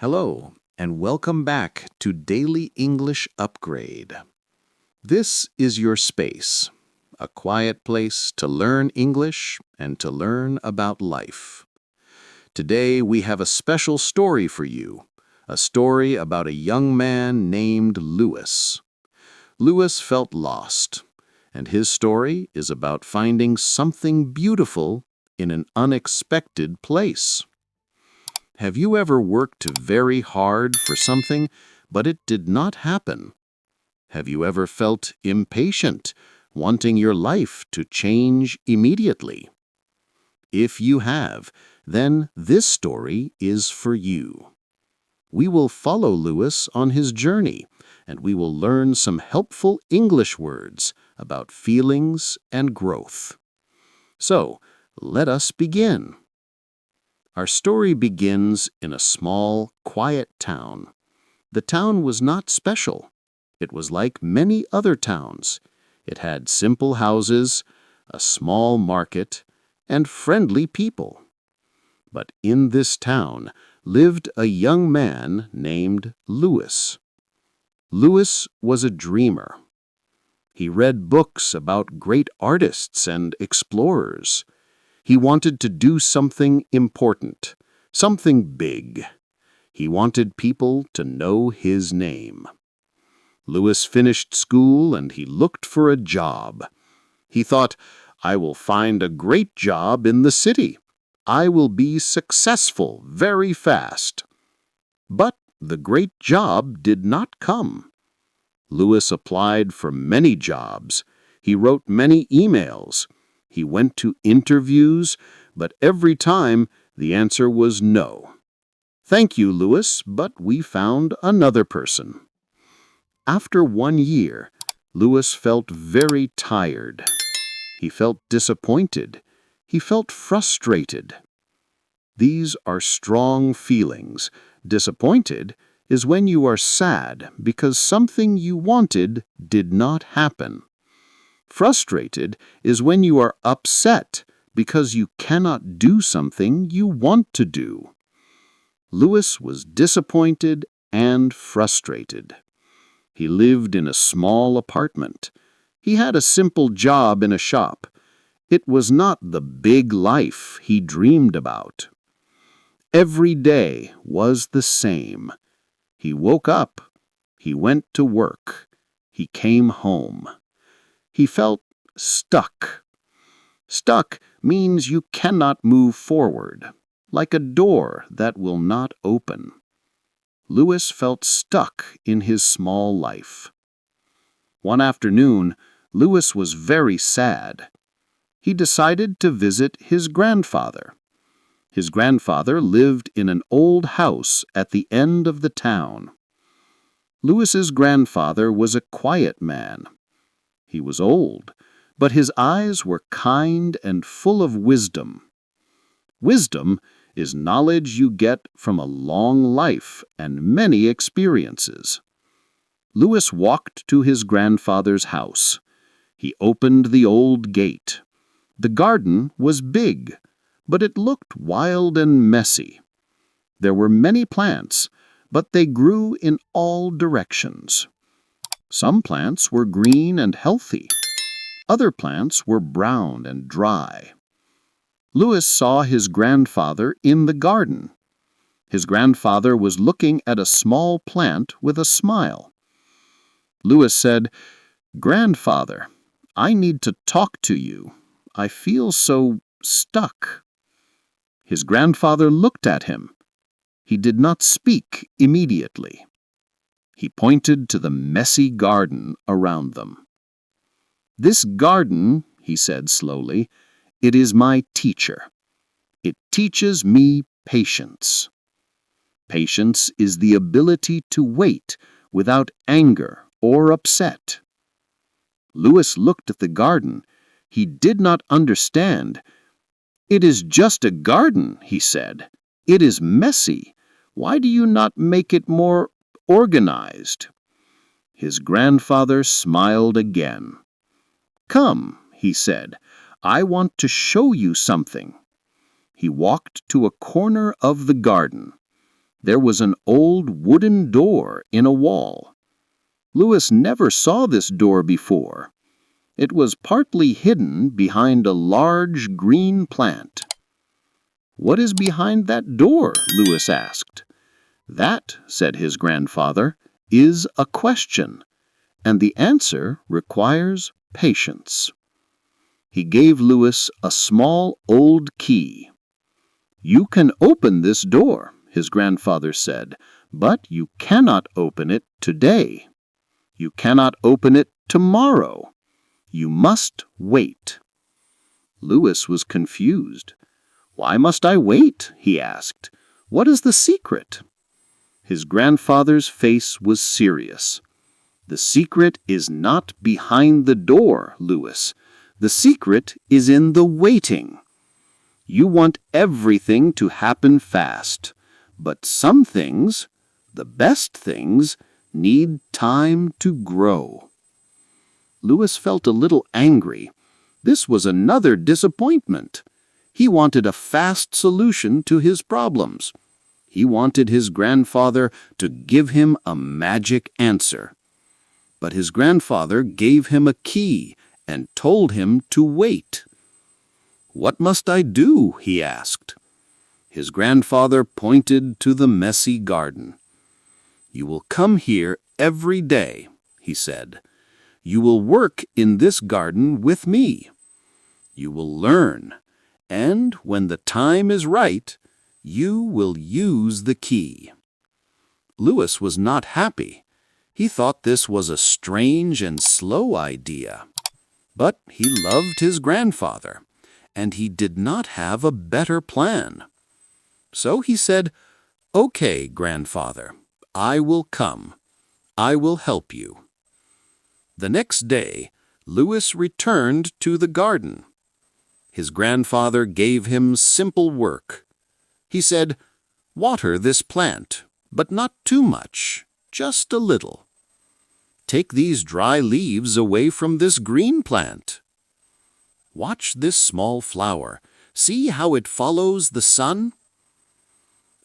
Hello, and welcome back to Daily English Upgrade. This is your space, a quiet place to learn English and to learn about life. Today we have a special story for you, a story about a young man named Lewis. Lewis felt lost, and his story is about finding something beautiful in an unexpected place. Have you ever worked very hard for something, but it did not happen? Have you ever felt impatient, wanting your life to change immediately? If you have, then this story is for you. We will follow Lewis on his journey, and we will learn some helpful English words about feelings and growth. So, let us begin. Our story begins in a small, quiet town. The town was not special. It was like many other towns. It had simple houses, a small market, and friendly people. But in this town lived a young man named Lewis. Lewis was a dreamer. He read books about great artists and explorers. He wanted to do something important, something big. He wanted people to know his name. Lewis finished school and he looked for a job. He thought, I will find a great job in the city. I will be successful very fast. But the great job did not come. Lewis applied for many jobs. He wrote many emails. He went to interviews, but every time the answer was no. Thank you, Lewis, but we found another person. After 1 year, Lewis felt very tired. He felt disappointed. He felt frustrated. These are strong feelings. Disappointed is when you are sad because something you wanted did not happen. Frustrated is when you are upset because you cannot do something you want to do. Lewis was disappointed and frustrated. He lived in a small apartment. He had a simple job in a shop. It was not the big life he dreamed about. Every day was the same. He woke up. He went to work. He came home. He felt stuck. Stuck means you cannot move forward, like a door that will not open. Lewis felt stuck in his small life. One afternoon, Lewis was very sad. He decided to visit his grandfather. His grandfather lived in an old house at the end of the town. Lewis's grandfather was a quiet man. He was old, but his eyes were kind and full of wisdom. Wisdom is knowledge you get from a long life and many experiences. Lewis walked to his grandfather's house. He opened the old gate. The garden was big, but it looked wild and messy. There were many plants, but they grew in all directions. Some plants were green and healthy. Other plants were brown and dry. Lewis saw his grandfather in the garden. His grandfather was looking at a small plant with a smile. Lewis said, "Grandfather, I need to talk to you. I feel so stuck." His grandfather looked at him. He did not speak immediately. He pointed to the messy garden around them. "This garden," he said slowly, "it is my teacher. It teaches me patience. Patience is the ability to wait without anger or upset." Lewis looked at the garden. He did not understand. "It is just a garden," he said. "It is messy. Why do you not make it more organized?" His grandfather smiled again. "Come," he said, "I want to show you something." He walked to a corner of the garden. There was an old wooden door in a wall. Louis never saw this door before. It was partly hidden behind a large green plant. "What is behind that door?" Louis asked. "That," said his grandfather, "is a question, and the answer requires patience." He gave Louis a small old key. "You can open this door," his grandfather said, "but you cannot open it today. You cannot open it tomorrow. You must wait." Louis was confused. "Why must I wait?" he asked. "What is the secret?" His grandfather's face was serious. "The secret is not behind the door, Louis. The secret is in the waiting. You want everything to happen fast, but some things, the best things, need time to grow." Louis felt a little angry. This was another disappointment. He wanted a fast solution to his problems. He wanted his grandfather to give him a magic answer. But his grandfather gave him a key and told him to wait. "What must I do?" he asked. His grandfather pointed to the messy garden. "You will come here every day," he said. "You will work in this garden with me. You will learn, and when the time is right, you will use the key." Louis was not happy. He thought this was a strange and slow idea. But he loved his grandfather, and he did not have a better plan. So he said, "Okay, grandfather, I will come. I will help you." The next day, Louis returned to the garden. His grandfather gave him simple work. He said, "Water this plant, but not too much, just a little. Take these dry leaves away from this green plant. Watch this small flower. See how it follows the sun?"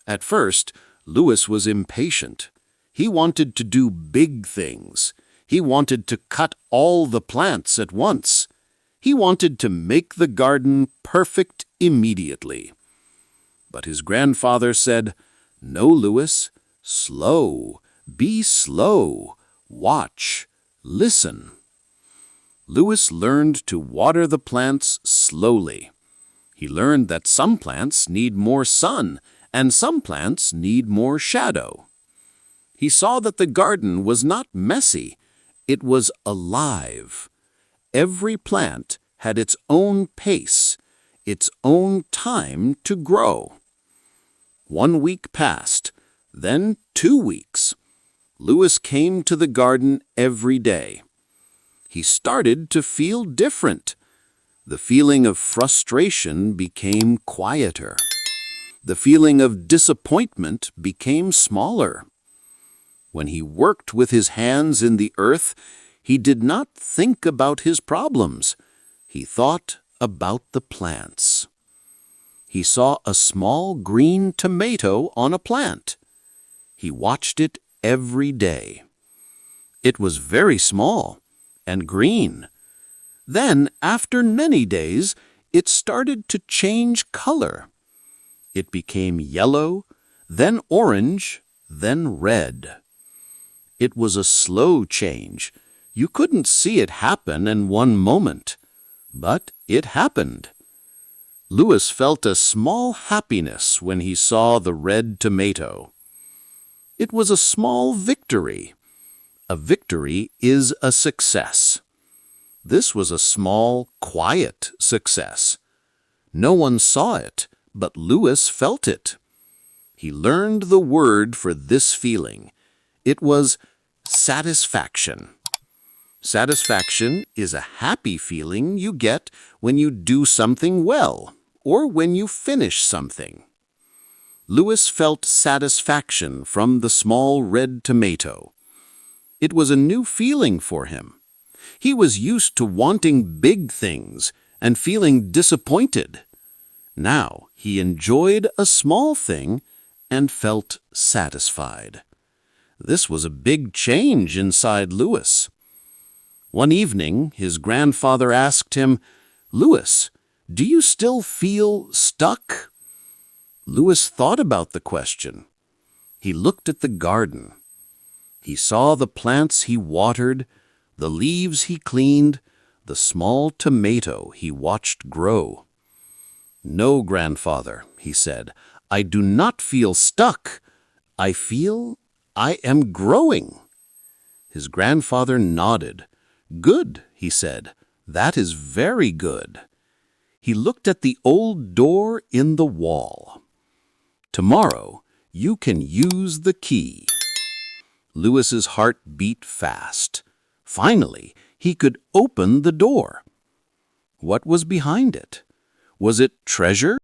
At first, Louis was impatient. He wanted to do big things. He wanted to cut all the plants at once. He wanted to make the garden perfect immediately. But his grandfather said, "No, Louis, slow, be slow, watch, listen." Louis learned to water the plants slowly. He learned that some plants need more sun and some plants need more shadow. He saw that the garden was not messy, it was alive. Every plant had its own pace, its own time to grow. 1 week passed, then 2 weeks. Louis came to the garden every day. He started to feel different. The feeling of frustration became quieter. The feeling of disappointment became smaller. When he worked with his hands in the earth, he did not think about his problems. He thought about the plants. He saw a small green tomato on a plant. He watched it every day. It was very small and green. Then, after many days, it started to change color. It became yellow, then orange, then red. It was a slow change. You couldn't see it happen in one moment. But it happened. Louis felt a small happiness when he saw the red tomato. It was a small victory. A victory is a success. This was a small, quiet success. No one saw it, but Louis felt it. He learned the word for this feeling. It was satisfaction. Satisfaction is a happy feeling you get when you do something well or when you finish something. Louis felt satisfaction from the small red tomato. It was a new feeling for him. He was used to wanting big things and feeling disappointed. Now he enjoyed a small thing and felt satisfied. This was a big change inside Louis. One evening, his grandfather asked him, "Louis, do you still feel stuck?" Louis thought about the question. He looked at the garden. He saw the plants he watered, the leaves he cleaned, the small tomato he watched grow. "No, grandfather," he said, "I do not feel stuck. I feel I am growing." His grandfather nodded. "Good," he said. "That is very good." He looked at the old door in the wall. "Tomorrow, you can use the key." Louis's heart beat fast. Finally, he could open the door. What was behind it? Was it treasure?